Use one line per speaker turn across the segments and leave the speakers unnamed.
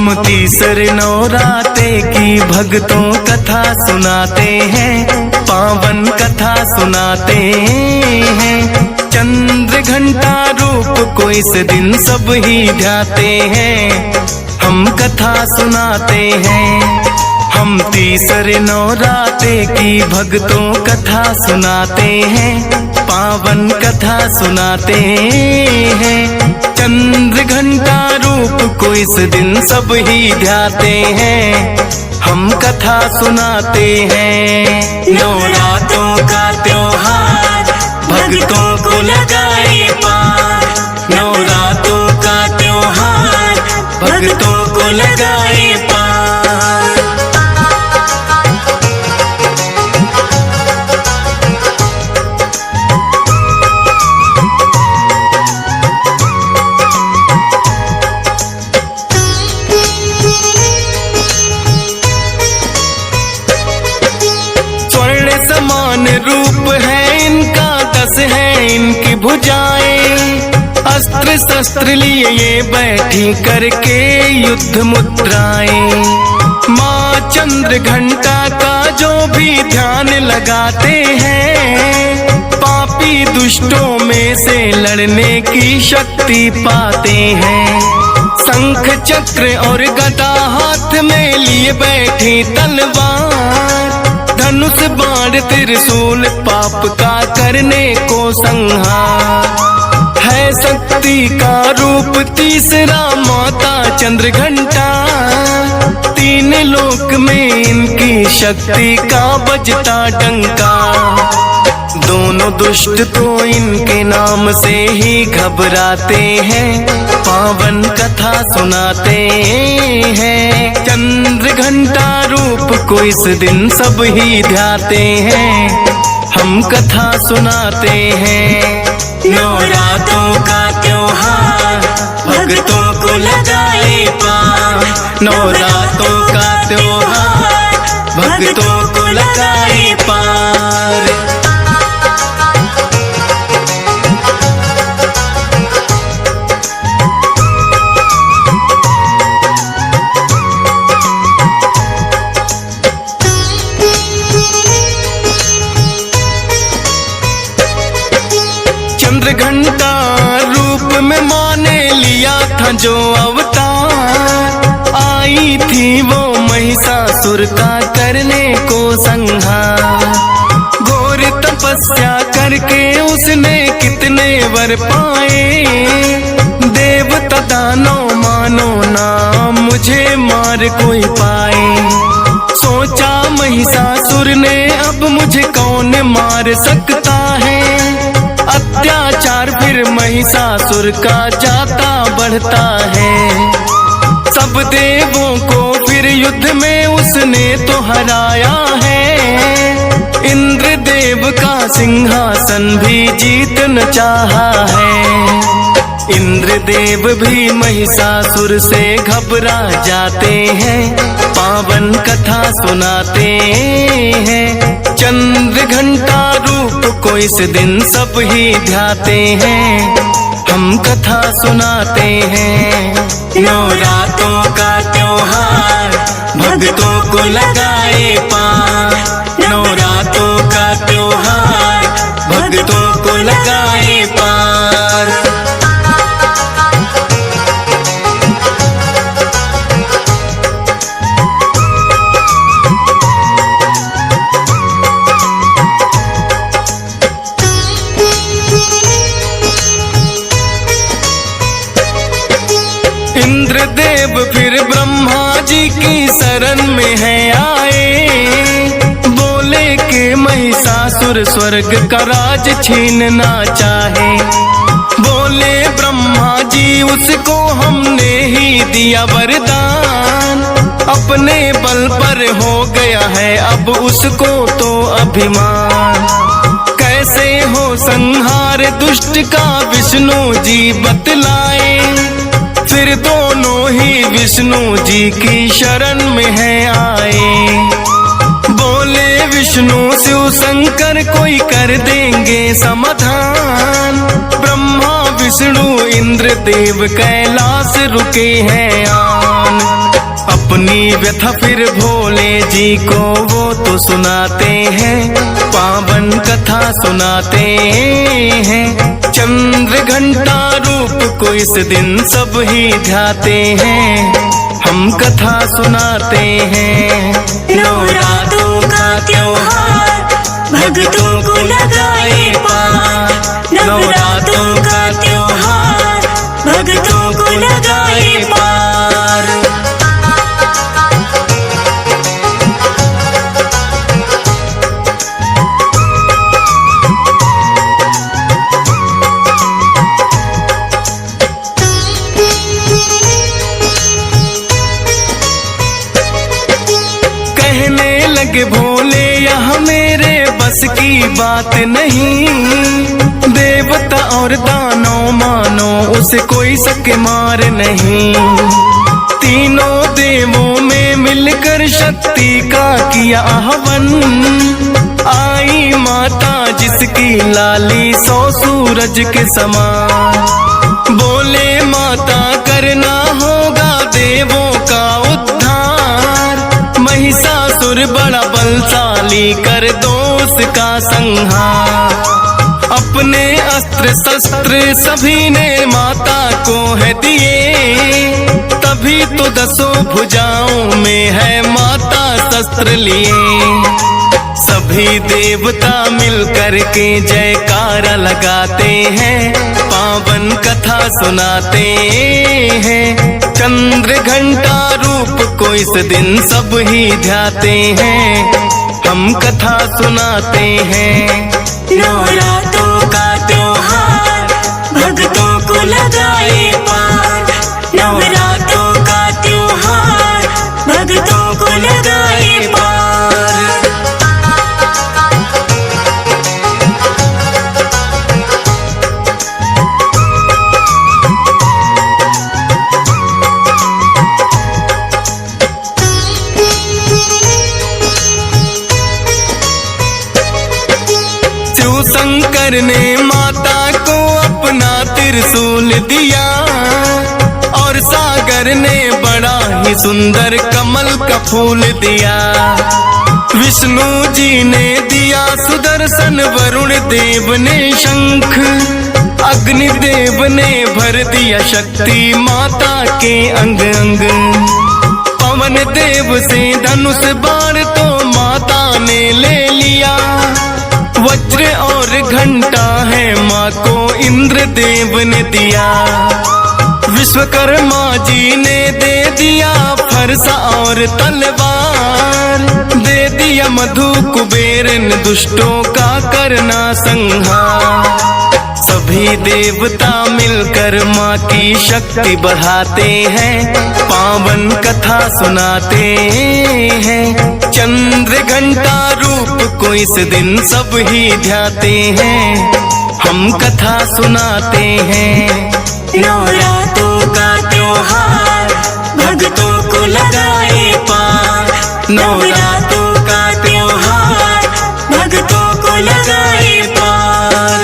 हम तीसरे नवराते की भक्तों कथा सुनाते हैं, पावन कथा सुनाते हैं। चंद्र घंटा रूप को इस दिन सब ही ध्याते हैं, हम कथा सुनाते हैं। हम तीसरे नवराते की भक्तों कथा सुनाते हैं, पावन कथा सुनाते हैं। चंद्र घंटा रूप को इस दिन सब ही ध्याते हैं, हम कथा सुनाते हैं। नवरात्रों का त्योहार भक्तों को लगाए पार, नवरात्रों का त्योहार भक्तों को लगाए पार। रूप है इनका 10 है इनकी भुजाएं, अस्त्र शस्त्र लिए ये बैठी करके युद्ध मुद्राएं। माँ चंद्र घंटा का जो भी ध्यान लगाते हैं, पापी दुष्टों में से लड़ने की शक्ति पाते हैं। शंख चक्र और गदा हाथ में लिए बैठी तलवार, धनुष बाण त्रिशूल पाप का करने को संहार। है शक्ति का रूप तीसरा माता चंद्र घंटा, 3 लोक में इनकी शक्ति का बजता डंका। दोनों दुष्ट तो इनके नाम से ही घबराते हैं, पावन कथा सुनाते हैं। चंद्र घंटा रूप को इस दिन सब ही ध्याते हैं, हम कथा सुनाते हैं। नवरात्रों का त्योहार भक्तों को लगाए पार, नवरात्रों का त्योहार भक्तों को लगाए पार। चंद्र घंटा रूप में माँ ने लिया था जो अवतार, आई थी वो महिषासुर का करने को संहार। घोर तपस्या करके उसने कितने वर पाए, देवता दानव मानो ना मुझे मार कोई पाए। सोचा महिषासुर ने अब मुझे कौन मार सकता है, अत्याचार फिर महिषासुर का जाता बढ़ता है। सब देवों को फिर युद्ध में उसने तो हराया है, इंद्र देव का सिंहासन भी जीतना चाहा है। इंद्र देव भी महिषासुर से घबरा जाते हैं, पावन कथा सुनाते हैं। चंद्र घंटा रूप को इस दिन सब ही ध्याते हैं, हम कथा सुनाते हैं। नवरात्रों का त्योहार भक्तों को लगाए पार, नवरात्रों का त्योहार भक्तों को लगाए पार। इंद्रदेव फिर ब्रह्मा जी की शरण में है आए, बोले कि महिषासुर स्वर्ग का राज छीनना चाहे। बोले ब्रह्मा जी उसको हमने ही दिया वरदान, अपने बल पर हो गया है अब उसको तो अभिमान। कैसे हो संहार दुष्ट का विष्णु जी बतलाए, फिर दोनों ही विष्णु जी की शरण में है आए। बोले विष्णु शिव शंकर कोई कर देंगे समाधान, ब्रह्मा विष्णु इंद्र देव कैलाश रुके हैं आन। अपनी व्यथा फिर भोले जी को वो तो सुनाते हैं, पावन कथा सुनाते हैं। चंद्र घंटा रूप को इस दिन सब ही ध्याते हैं, हम कथा सुनाते हैं।
नवरात्रों का त्योहार भक्तों को लगाए पार, नवरात्रों का त्योहार भक्तों को लगाए पार।
कहने लगे भोले यह मेरे बस की बात नहीं, देवता और दानव मानो उसे कोई सके मार नहीं। तीनों देवों में मिलकर शक्ति का किया आह्वान, आई माता जिसकी लाली 100 सूरज के समान। बोले माता करना होगा देवों का उद्धार, महिषासुर बड़ा बलशाली कर दो उसका संहार। अपने अस्त्र शस्त्र सभी ने माता को है दिए, तभी तो 10 भुजाओं में है माता शस्त्र लिए। सभी देवता मिलकर के जयकारा लगाते हैं, पावन कथा सुनाते हैं। चंद्र घंटा रूप को इस दिन सब ही ध्याते हैं, हम कथा सुनाते हैं।
नवरात्रों का त्योहार भक्तों को लगाए पार, नवरात्रों का त्योहार भक्तों को लगाए पार।
शंकर ने माता को अपना त्रिशूल दिया, और सागर ने बड़ा ही सुंदर कमल का फूल दिया। विष्णु जी ने दिया सुदर्शन, वरुण देव ने शंख, अग्निदेव ने भर दिया शक्ति माता के अंग अंग। पवन देव से धनुष बाण तो माता ने ले लिया, वज्र और घंटा है माँ को इंद्र देव ने दिया। विश्वकर्मा जी ने दे दिया फरसा और तलवार, दे दिया मधु कुबेर ने दुष्टों का करना संहार। सभी देवता मिलकर माँ की शक्ति बढ़ाते हैं, पावन कथा सुनाते हैं। चंद्र घंटा रूप को इस दिन सब ही ध्याते हैं, हम कथा सुनाते हैं।
नवरात्रों का त्योहार भक्तों को लगाए पार, नवरात्रों का त्योहार भक्तों को लगाए पार।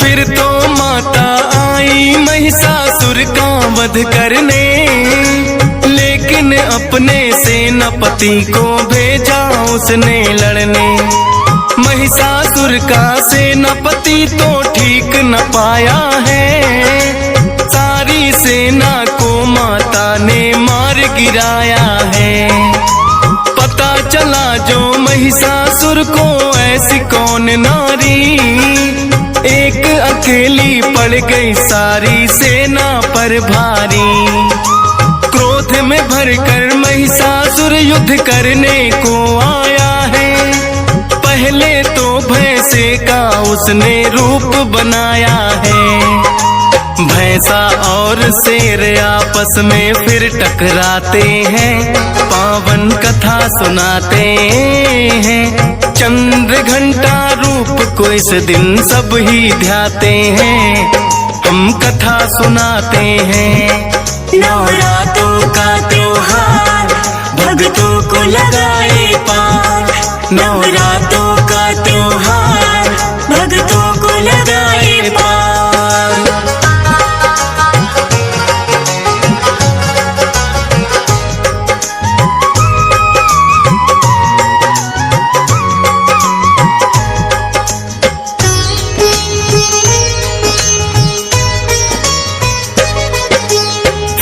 फिर तो माता आई महिषासुर का वध करने, लेकिन अपने सेनापति को भेजा उसने लड़ने। महिषासुर का सेनापति तो ठीक न पाया है, सारी सेना को माता ने मार गिराया है। पता चला जो महिषासुर को ऐसी कौन नारी, एक अकेली पड़ गई सारी सेना पर भारी। क्रोध में भरकर महिषासुर युद्ध करने को आया है, पहले तो भैंसे का उसने रूप बनाया है। भैंसा और शेर आपस में फिर टकराते हैं, पावन कथा सुनाते हैं। चंद्र घंटा रूप को इस दिन सब ही ध्याते हैं, हम कथा सुनाते हैं।
नवरात्रों का त्योहार भक्तों को लगाए पार, नवरात्रों का त्योहार भक्तों को लगाए पार।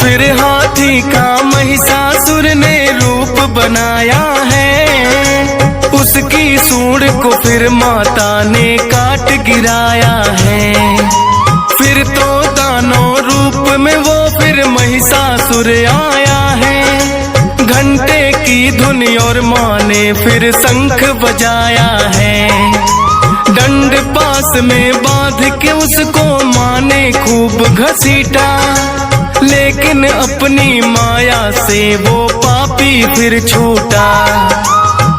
फिर हाथी का महिषासुर ने रूप बनाया है, उसकी सूंड को फिर माता ने काट गिराया है। फिर तो दानव रूप में वो फिर महिषासुर आया है, घंटे की धुन और माँ ने फिर शंख बजाया है। डंड पास में बांध के उसको माँ ने खूब घसीटा, लेकिन अपनी माया से वो पापी फिर छूटा।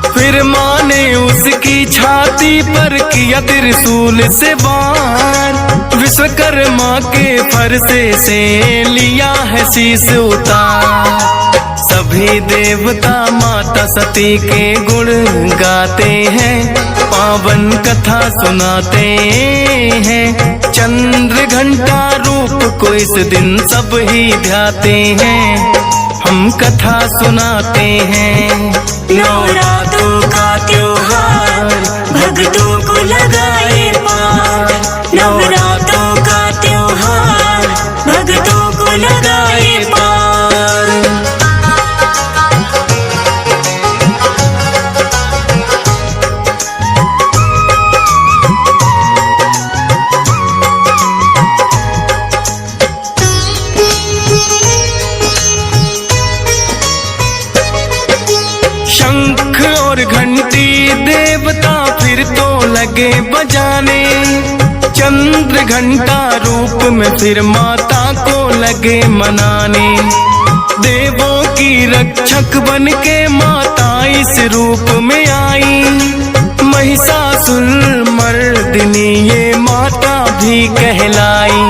फिर माँ ने उसकी छाती पर किया त्रिशूल से वार, विश्वकर्मा के फरसे से लिया है शीश उतार। सभी देवता माता सती के गुण गाते हैं, पावन कथा सुनाते हैं। चंद्र घंटा रूप को इस दिन सब ही ध्याते हैं, हम कथा सुनाते हैं।
नवरात्रों का त्योहार भक्तों को लगाए पार, नवरात्रों का त्योहार भक्तों को लगाए पार।
शंख और घंटी देवता फिर तो लगे बजाने, चंद्र घंटा रूप में फिर माता को लगे मनाने। देवों की रक्षक बन के माता इस रूप में आई, महिषासुर मर्दिनी ये माता भी कहलाई।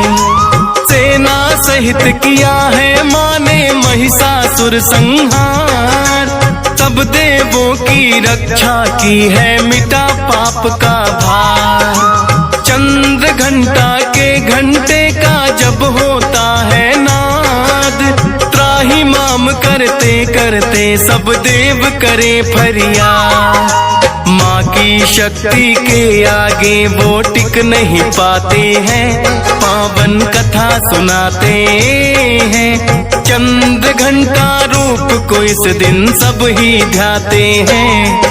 सेना सहित किया है माँ ने महिषासुर संहार, सब देवों की रक्षा की है मिटा पाप का भार। चंद्र घंटा के घंटे का जब होता है नाद, त्राही माम करते करते सब देव करे फरियाद। माँ की शक्ति के आगे वो टिक नहीं पाते हैं, पावन कथा सुनाते हैं। चंद्र घंटा रूप को इस दिन सब ही ध्याते हैं,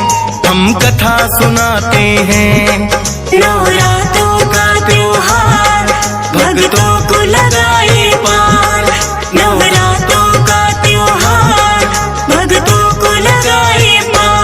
हम कथा सुनाते हैं।
नवरात्रों का त्योहार भक्तों को लगाए पार, नवरात्रों का त्योहार भक्तों को लगाए पार।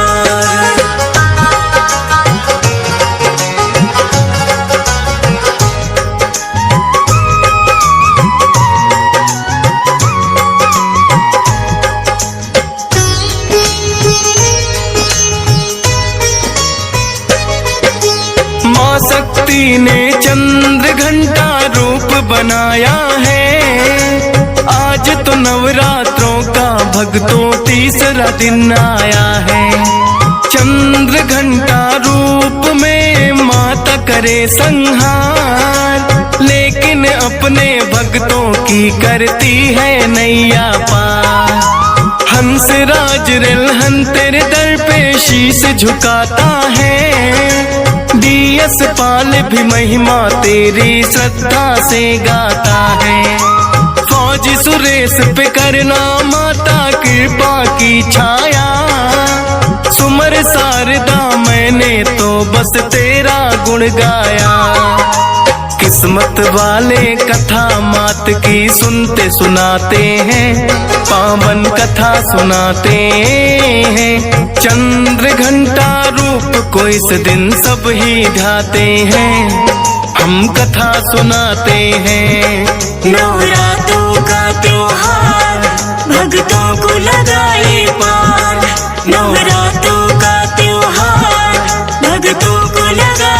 माँ शक्ति ने चंद्र घंटा रूप बनाया है, आज तो नवरात्रों का भक्तों तीसरा दिन आया है। चंद्र घंटा रूप में माता करे संहार, लेकिन अपने भक्तों की करती है नैया पार। हंस राज रिलहन तेरे दर पे शीश झुकाता है, डीएस पाल भी महिमा तेरी श्रद्धा से गाता है। फौजी सुरेश पे करना माता कृपा की छाया, सुमर शारदा मैंने तो बस तेरा गुण गाया। किस्मत वाले कथा मात की सुनते सुनाते हैं, पावन कथा सुनाते हैं। चंद्र घंटा रूप को इस दिन सब ही ध्याते हैं, हम कथा सुनाते हैं।
नवरात्रों का त्योहार भक्तों को लगाए पार, नवरात्रों का त्योहार भक्तों को लगाए